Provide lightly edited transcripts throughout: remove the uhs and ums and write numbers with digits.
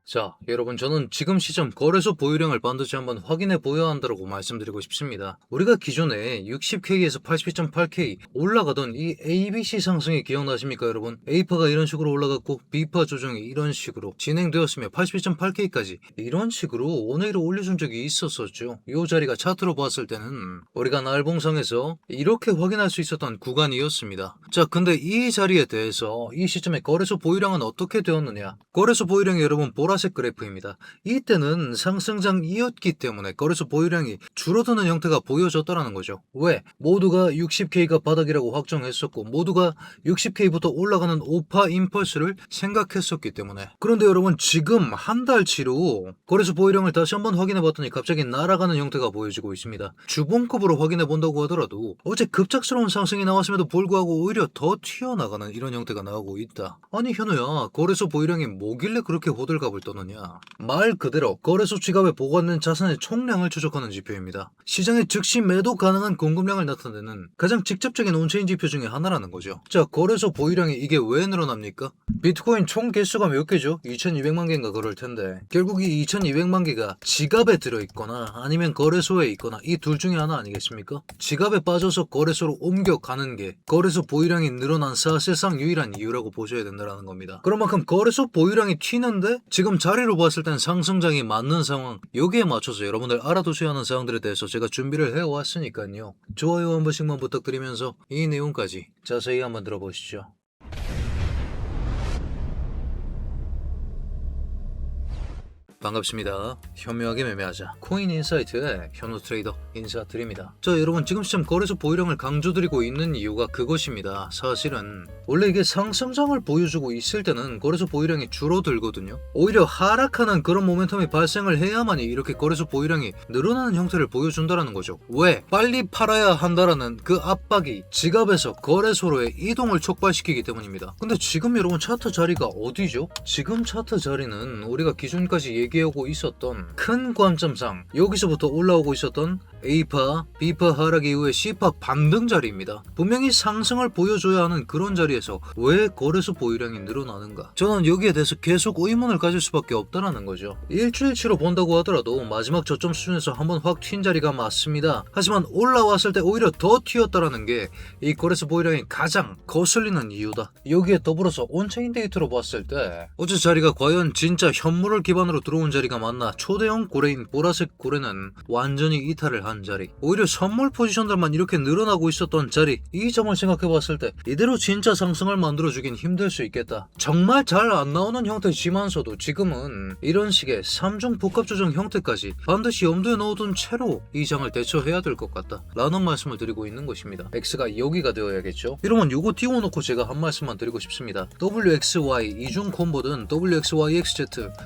자, 여러분 저는 지금 시점 거래소 보유량을 반드시 한번 확인해 보여야 한다고 말씀드리고 싶습니다. 우리가 기존에 60K에서 82.8K 올라가던 이 ABC 상승이 기억나십니까 여러분? A파가 이런 식으로 올라갔고 B파 조정이 이런 식으로 진행되었으며 82.8K까지 이런 식으로 원웨이로 올려준 적이 있었었죠. 이 자리가 차트로 봤을 때는 우리가 날봉상에서 이렇게 확인할 수 있었던 구간이었습니다. 자, 근데 이 자리에 대해서 이 시점에 거래소 보유량은 어떻게 되었느냐? 거래소 보유량이 여러분 보라색 그래프입니다. 이때는 상승장이었기 때문에 거래소 보유량이 줄어드는 형태가 보여졌다는 거죠. 왜? 모두가 60K가 바닥이라고 확정했었고 모두가 60K부터 올라가는 오파 임펄스를 생각했었기 때문에. 그런데 여러분 지금 한 달치로 거래소 보유량을 다시 한번 확인해 봤더니 갑자기 날아가는 형태가 보여지고 있습니다. 주봉급으로 확인해 본다고 하더라도 어제 급작스러운 상승이 나왔음에도 불구하고 오히려 더 튀어나가는 이런 형태가 나오고 있다. 아니 현우야, 거래소 보유량이 뭐길래 그렇게 호들갑을 떠느냐? 말 그대로 거래소 지갑에 보관된 자산의 총량을 추적하는 지표입니다. 시장에 즉시 매도 가능한 공급량을 나타내는 가장 직접적인 온체인 지표 중에 하나라는 거죠. 자, 거래소 보유량이 이게 왜 늘어납니까? 비트코인 총 개수가 몇 개죠? 2200만 개인가 그럴 텐데 결국 이 2200만 개가 지갑에 들어있거나 아니면 거래소에 있거나 이 둘 중에 하나 아니겠습니까? 지갑에 빠져서 거래소로 옮겨가는 게 거래소 보유량이 늘어난 사실상 유일한 이유라고 보셔야 된다는 겁니다. 그런 만큼 거래소 보유량이 튀는데 지금 자리로 봤을 땐 상승장이 맞는 상황, 여기에 맞춰서 여러분들 알아두셔야 하는 사항들에 대해서 제가 준비를 해왔으니까요. 좋아요 한 번씩만 부탁드리면서 이 내용까지 자세히 한번 들어보시죠. 반갑습니다. 현명하게 매매하자 코인 인사이트의 현우 트레이더 인사드립니다. 자, 여러분 지금 시점 거래소 보유량을 강조드리고 있는 이유가 그것입니다. 사실은 원래 이게 상승장을 보여주고 있을 때는 거래소 보유량이 줄어들거든요. 오히려 하락하는 그런 모멘텀이 발생을 해야만이 이렇게 거래소 보유량이 늘어나는 형태를 보여준다는 거죠. 왜? 빨리 팔아야 한다라는 그 압박이 지갑에서 거래소로의 이동을 촉발시키기 때문입니다. 근데 지금 여러분 차트 자리가 어디죠? 지금 차트 자리는 우리가 기존까지 얘기하고 있었던 큰 관점상 여기서부터 올라오고 있었던 A파, B파 하락 이후에 C파 반등 자리입니다. 분명히 상승을 보여줘야 하는 그런 자리에서 왜 거래소 보유량이 늘어나는가? 저는 여기에 대해서 계속 의문을 가질 수밖에 없다는 거죠. 일주일치로 본다고 하더라도 마지막 저점 수준에서 한번 확 튄 자리가 맞습니다. 하지만 올라왔을 때 오히려 더 튀었다는 게 이 거래소 보유량이 가장 거슬리는 이유다. 여기에 더불어서 온체인 데이터로 봤을 때 어제 자리가 과연 진짜 현물을 기반으로 들어온 자리가 맞나? 초대형 고래인 보라색 고래는 완전히 이탈을 한 자리, 오히려 선물 포지션들만 이렇게 늘어나고 있었던 자리, 이 점을 생각해 봤을 때 이대로 진짜 상승을 만들어주긴 힘들 수 있겠다. 정말 잘 안 나오는 형태지만서도 지금은 이런 식의 3중 복합 조정 형태까지 반드시 염두에 넣어둔 채로 이 장을 대처해야 될 것 같다 라는 말씀을 드리고 있는 것입니다. X가 여기가 되어야겠죠. 이러면 요거 띄워놓고 제가 한 말씀만 드리고 싶습니다. WXY 2중 콤보든 WXYXZ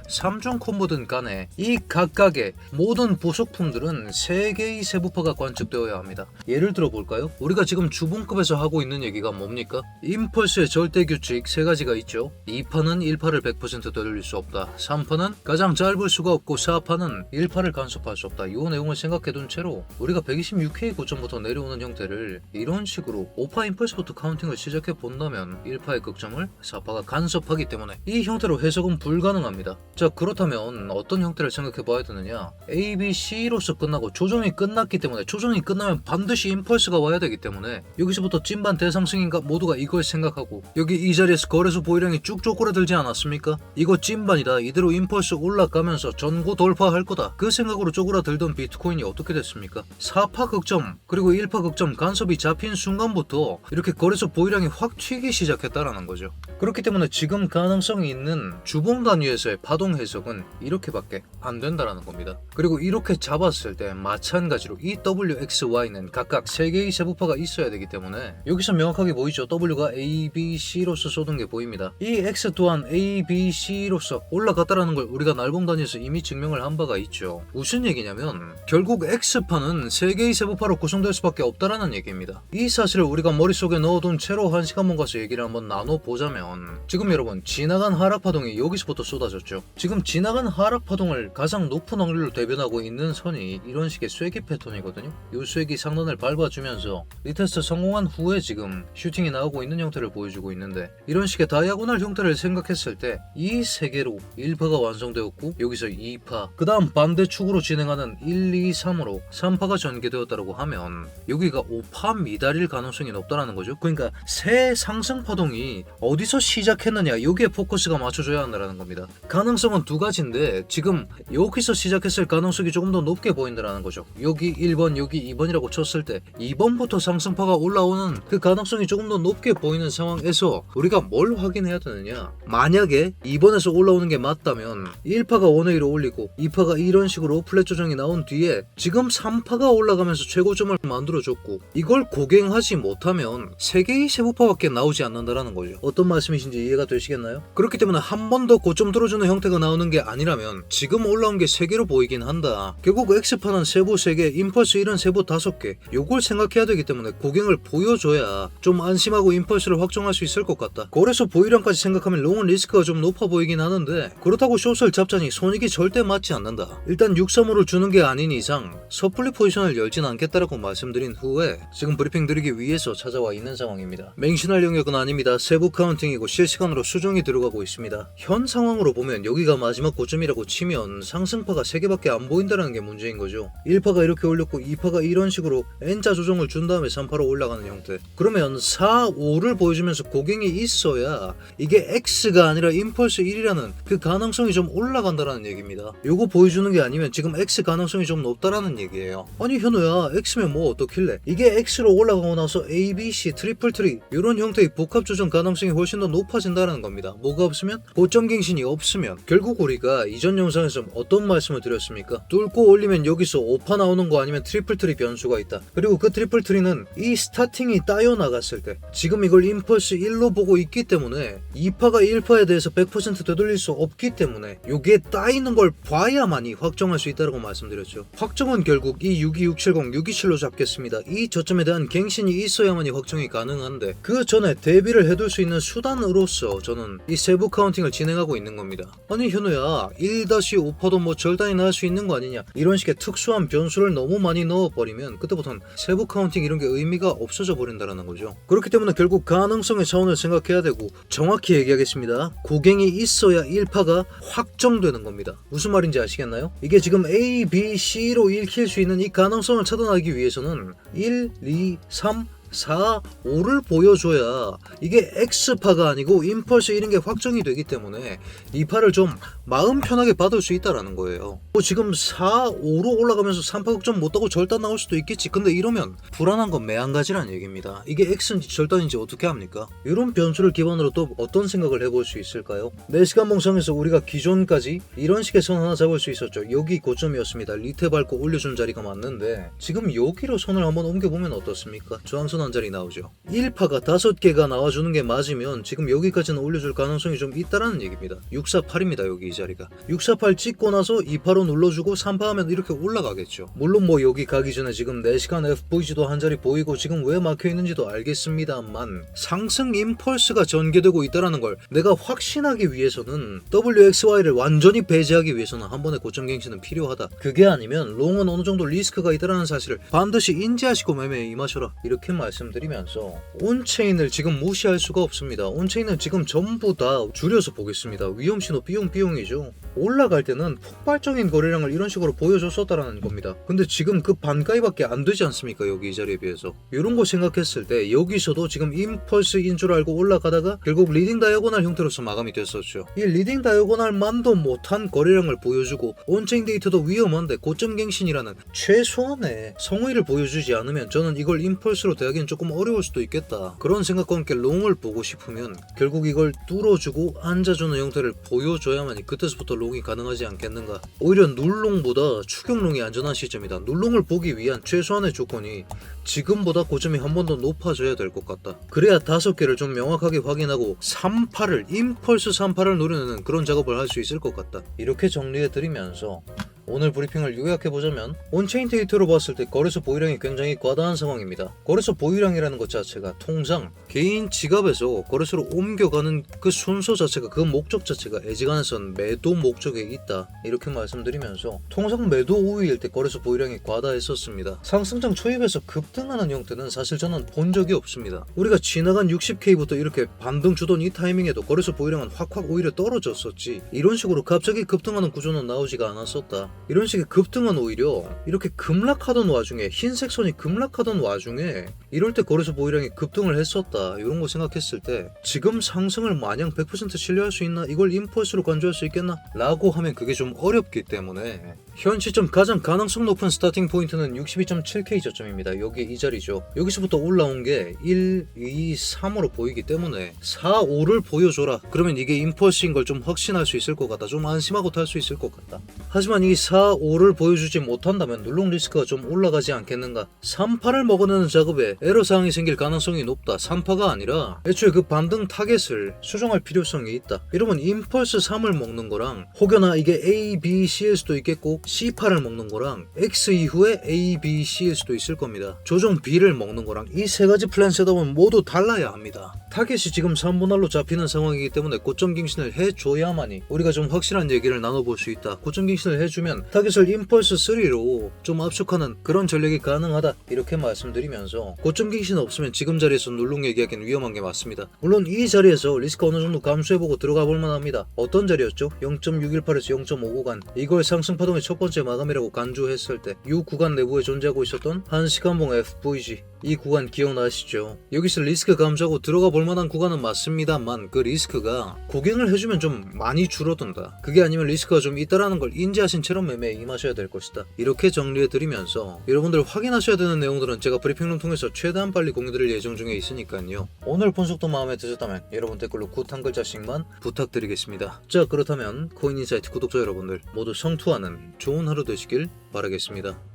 3중 콤보든 간에 이 각각의 모든 보석품들은 3개의 세부파가 관측되어야 합니다. 예를 들어 볼까요? 우리가 지금 주봉급에서 하고 있는 얘기가 뭡니까? 임펄스의 절대 규칙 3가지가 있죠. 2파는 1파를 100% 되돌릴 수 없다. 3파는 가장 짧을 수가 없고 4파는 1파를 간섭할 수 없다. 이 내용을 생각해둔 채로 우리가 126K 고점부터 내려오는 형태를 이런 식으로 5파 임펄스부터 카운팅을 시작해 본다면 1파의 극점을 4파가 간섭하기 때문에 이 형태로 해석은 불가능합니다. 자, 그렇다면 어떤 형태를 생각해 봐야 되느냐? A, B, C로서 끝나고 조정이 끝났기 때문에, 조정이 끝나면 반드시 임펄스가 와야 되기 때문에 여기서부터 찐반 대상승인가 모두가 이걸 생각하고 여기 이 자리에서 거래소 보유량이 쭉 쪼그라들지 않았습니까? 이거 찐반이다, 이대로 임펄스 올라가면서 전고 돌파할 거다, 그 생각으로 쪼그라들던 비트코인이 어떻게 됐습니까? 4파 극점 그리고 1파 극점 간섭이 잡힌 순간부터 이렇게 거래소 보유량이 확 튀기 시작했다라는 거죠. 그렇기 때문에 지금 가능성이 있는 주봉 단위에서의 파동 해석은 이렇게밖에 안 된다라는 겁니다. 그리고 이렇게 잡았을 때 마찬가지로 이 WXY는 각각 3개의 세부파가 있어야 되기 때문에 여기서 명확하게 보이죠? W가 A, B, C로서 쏟은 게 보입니다. 이 X 또한 A, B, C로서 올라갔다라는 걸 우리가 날봉 단위에서 이미 증명을 한 바가 있죠. 무슨 얘기냐면 결국 X파는 3개의 세부파로 구성될 수밖에 없다라는 얘기입니다. 이 사실을 우리가 머릿속에 넣어둔 채로 한 시간만 가서 얘기를 한번 나눠보자면 지금 여러분 지나간 하락파동이 여기서부터 쏟아졌죠. 지금 지나간 하락파동을 가장 높은 확률로 대변하고 있는 선이 이런 식의 쐐기 스킵 패턴이거든요. 이 수액이 상단을 밟아주면서 리테스트 성공한 후에 지금 슈팅이 나오고 있는 형태를 보여주고 있는데, 이런 식의 다이아고널 형태를 생각했을 때 이 세 개로 1파가 완성되었고 여기서 2파, 그 다음 반대축으로 진행하는 1, 2, 3으로 3파가 전개되었다고 하면 여기가 5파 미달일 가능성이 높다는 거죠. 그러니까 새 상승 파동이 어디서 시작했느냐, 여기에 포커스가 맞춰줘야 한다는 겁니다. 가능성은 두 가지인데 지금 여기서 시작했을 가능성이 조금 더 높게 보인다는 거죠. 여기 1번 여기 2번이라고 쳤을 때 2번부터 상승파가 올라오는 그 가능성이 조금 더 높게 보이는 상황에서 우리가 뭘 확인해야 되느냐, 만약에 2번에서 올라오는 게 맞다면 1파가 원웨이로 올리고 2파가 이런 식으로 플랫 조정이 나온 뒤에 지금 3파가 올라가면서 최고점을 만들어줬고, 이걸 고갱하지 못하면 3개의 세부파밖에 나오지 않는다라는 거죠. 어떤 말씀이신지 이해가 되시겠나요? 그렇기 때문에 한 번 더 고점 들어주는 형태가 나오는 게 아니라면 지금 올라온 게 3개로 보이긴 한다. 결국 X파는 세부 3개, 임펄스 1은 세부 5개, 요걸 생각해야 되기 때문에 고갱을 보여줘야 좀 안심하고 임펄스를 확정할 수 있을 것 같다. 거래소 보유량까지 생각하면 롱은 리스크가 좀 높아 보이긴 하는데, 그렇다고 숏을 잡자니 손익이 절대 맞지 않는다. 일단 635를 주는 게 아닌 이상 섣불리 포지션을 열진 않겠다라고 말씀드린 후에 지금 브리핑 드리기 위해서 찾아와 있는 상황입니다. 맹신할 영역은 아닙니다. 세부 카운팅이고 실시간으로 수정이 들어가고 있습니다. 현 상황으로 보면 여기가 마지막 고점이라고 치면 상승파가 3개밖에 안 보인다는 게 문제인 거죠. 1파가 이렇게 올렸고 2파가 이런 식으로 N자 조정을 준 다음에 3파로 올라가는 형태. 그러면 4, 5를 보여주면서 고갱이 있어야 이게 X가 아니라 임펄스 1이라는 그 가능성이 좀 올라간다라는 얘기입니다. 요거 보여주는 게 아니면 지금 X 가능성이 좀 높다라는 얘기예요. 아니 현우야, X면 뭐 어떻길래? 이게 X로 올라가고 나서 A, B, C, 트리플 트리 이런 형태의 복합 조정 가능성이 훨씬 더 높아진다는 겁니다. 뭐가 없으면? 고점 갱신이 없으면. 결국 우리가 이전 영상에서 어떤 말씀을 드렸습니까? 뚫고 올리면 여기서 5파 나오는 거 아니면 트리플 트리 변수가 있다. 그리고 그 트리플 트리는 이 스타팅이 따여 나갔을 때 지금 이걸 임펄스 1로 보고 있기 때문에 2파가 1파에 대해서 100% 되돌릴 수 없기 때문에 요게 따이는 걸 봐야만이 확정할 수 있다고 말씀드렸죠. 확정은 결국 이 62670, 627로 잡겠습니다. 이 저점에 대한 갱신이 있어야만이 확정이 가능한데, 그 전에 대비를 해둘 수 있는 수단으로서 저는 이 세부 카운팅을 진행하고 있는 겁니다. 아니 현우야, 1-5파도 뭐 절단이 날 수 있는 거 아니냐, 이런 식의 특수한 변수를 너무 많이 넣어버리면 그때부터는 세부 카운팅 이런 게 의미가 없어져 버린다는 거죠. 그렇기 때문에 결국 가능성의 차원을 생각해야 되고, 정확히 얘기하겠습니다. 고갱이 있어야 1파가 확정되는 겁니다. 무슨 말인지 아시겠나요? 이게 지금 A, B, C로 읽힐 수 있는 이 가능성을 차단하기 위해서는 1, 2, 3, 4, 5를 보여줘야 이게 X파가 아니고 임펄스 이런 게 확정이 되기 때문에 2파를 좀 마음 편하게 받을 수 있다라는 거예요. 지금 4, 5로 올라가면서 3파 극점 못하고 절단 나올 수도 있겠지. 근데 이러면 불안한 건 매한가지란 얘기입니다. 이게 X인지 절단인지 어떻게 합니까? 이런 변수를 기반으로 또 어떤 생각을 해볼 수 있을까요? 4시간 봉상에서 우리가 기존까지 이런 식의 선 하나 잡을 수 있었죠. 여기 고점이었습니다. 리테 밟고 올려준 자리가 맞는데 지금 여기로 선을 한번 옮겨보면 어떻습니까? 저항선 한 자리 나오죠. 1파가 5개가 나와주는 게 맞으면 지금 여기까지는 올려줄 가능성이 좀 있다라는 얘기입니다. 648입니다. 여기 이 자리가. 648 찍고 나서 2파로 눌러주고 3파 하면 이렇게 올라가겠죠. 물론 뭐 여기 가기 전에 지금 4시간 FVG도 한 자리 보이고 지금 왜 막혀있는지도 알겠습니다만, 상승 임펄스가 전개되고 있다는 걸 내가 확신하기 위해서는 WXY를 완전히 배제하기 위해서는 한 번의 고점 갱신은 필요하다. 그게 아니면 롱은 어느 정도 리스크가 있다는 사실을 반드시 인지하시고 매매에 임하셔라. 이렇게 말씀드리면서 온체인을 지금 무시할 수가 없습니다. 온체인은 지금 전부 다 줄여서 보겠습니다. 위험신호 삐용삐용이죠. 올라갈 때는 폭발적인 거래량을 이런 식으로 보여줬었다라는 겁니다. 근데 지금 그 반가이밖에 안 되지 않습니까? 여기 이 자리에 비해서. 이런 거 생각했을 때 여기서도 지금 임펄스인 줄 알고 올라가다가 결국 리딩 다이아고날 형태로서 마감이 됐었죠. 이 리딩 다이아고날만도 못한 거래량을 보여주고 온체인 데이터도 위험한데 고점 갱신이라는 최소한의 성의를 보여주지 않으면 저는 이걸 임펄스로 대하기는 조금 어려울 수도 있겠다. 그런 생각과 함께 롱을 보고 싶으면 결국 이걸 뚫어주고 앉아주는 형태를 보여줘야만이 그때서부터 롱이 가능하지 않겠는가. 오히려 눌롱보다 추격롱이 안전한 시점이다. 눌롱을 보기 위한 최소한의 조건이 지금보다 고점이 한 번 더 높아져야 될 것 같다. 그래야 5개를 좀 명확하게 확인하고 3파를 임펄스 3파를 노려내는 그런 작업을 할 수 있을 것 같다. 이렇게 정리해드리면서 오늘 브리핑을 요약해보자면 온체인 데이터로 봤을 때 거래소 보유량이 굉장히 과다한 상황입니다. 거래소 보유량이라는 것 자체가 통장, 개인 지갑에서 거래소로 옮겨가는 그 순서 자체가, 그 목적 자체가 애지간해선 매도 목적에 있다, 이렇게 말씀드리면서 통상 매도 우위일 때 거래소 보유량이 과다했었습니다. 상승장 초입에서 급등하는 형태는 사실 저는 본 적이 없습니다. 우리가 지나간 60K부터 이렇게 반등 주던 이 타이밍에도 거래소 보유량은 확확 오히려 떨어졌었지, 이런 식으로 갑자기 급등하는 구조는 나오지가 않았었다. 이런 식의 급등은 오히려 이렇게 급락하던 와중에, 흰색 선이 급락하던 와중에 이럴 때 거래소 보유량이 급등을 했었다, 이런 거 생각했을 때 지금 상승을 마냥 100% 신뢰할 수 있나, 이걸 임펄스로 간주할 수 있겠나 라고 하면 그게 좀 어렵기 때문에 현 시점 가장 가능성 높은 스타팅 포인트는 62.7K 저점입니다. 여기 이 자리죠. 여기서부터 올라온 게 1, 2, 3으로 보이기 때문에 4, 5를 보여줘라, 그러면 이게 임펄스인 걸 좀 확신할 수 있을 것 같다, 좀 안심하고 탈 수 있을 것 같다. 하지만 이 4, 5를 보여주지 못한다면 눌롱 리스크가 좀 올라가지 않겠는가. 3파를 먹어내는 작업에 에러사항이 생길 가능성이 높다. 3파가 아니라 애초에 그 반등 타겟을 수정할 필요성이 있다. 이러면 임펄스 3을 먹는 거랑 혹여나 이게 A, B, C일 수도 있겠고 C파를 먹는 거랑 X 이후에 A, B, C일 수도 있을 겁니다. 조정 B를 먹는 거랑 이 세 가지 플랜 셋업은 모두 달라야 합니다. 타겟이 지금 3분할로 잡히는 상황이기 때문에 고점 갱신을 해줘야만이 우리가 좀 확실한 얘기를 나눠볼 수 있다. 고점 갱신을 해주면 타겟을 임펄스 3로 좀 압축하는 그런 전략이 가능하다, 이렇게 말씀드리면서 고점 갱신 없으면 지금 자리에서 눌롱 얘기하기는 위험한 게 맞습니다. 물론 이 자리에서 리스크 어느 정도 감수해보고 들어가 볼만 합니다. 어떤 자리였죠? 0.618에서 0.5구간, 이걸 상승 파동의 첫 번째 마감이라고 간주했을 때 이 구간 내부에 존재하고 있었던 한시간봉 FVG, 이 구간 기억나시죠? 여기서 리스크 감수하고 들어가 볼 만한 구간은 맞습니다만 그 리스크가 고갱을 해주면 좀 많이 줄어든다. 그게 아니면 리스크가 좀 있다라는 걸 인지하신 채로 매매에 임하셔야 될 것이다. 이렇게 정리해드리면서 여러분들 확인하셔야 되는 내용들은 제가 브리핑룸 통해서 최대한 빨리 공유드릴 예정 중에 있으니까요. 오늘 분석도 마음에 드셨다면 여러분 댓글로 굿 한 글자씩만 부탁드리겠습니다. 자, 그렇다면 코인인사이트 구독자 여러분들 모두 성투하는 좋은 하루 되시길 바라겠습니다.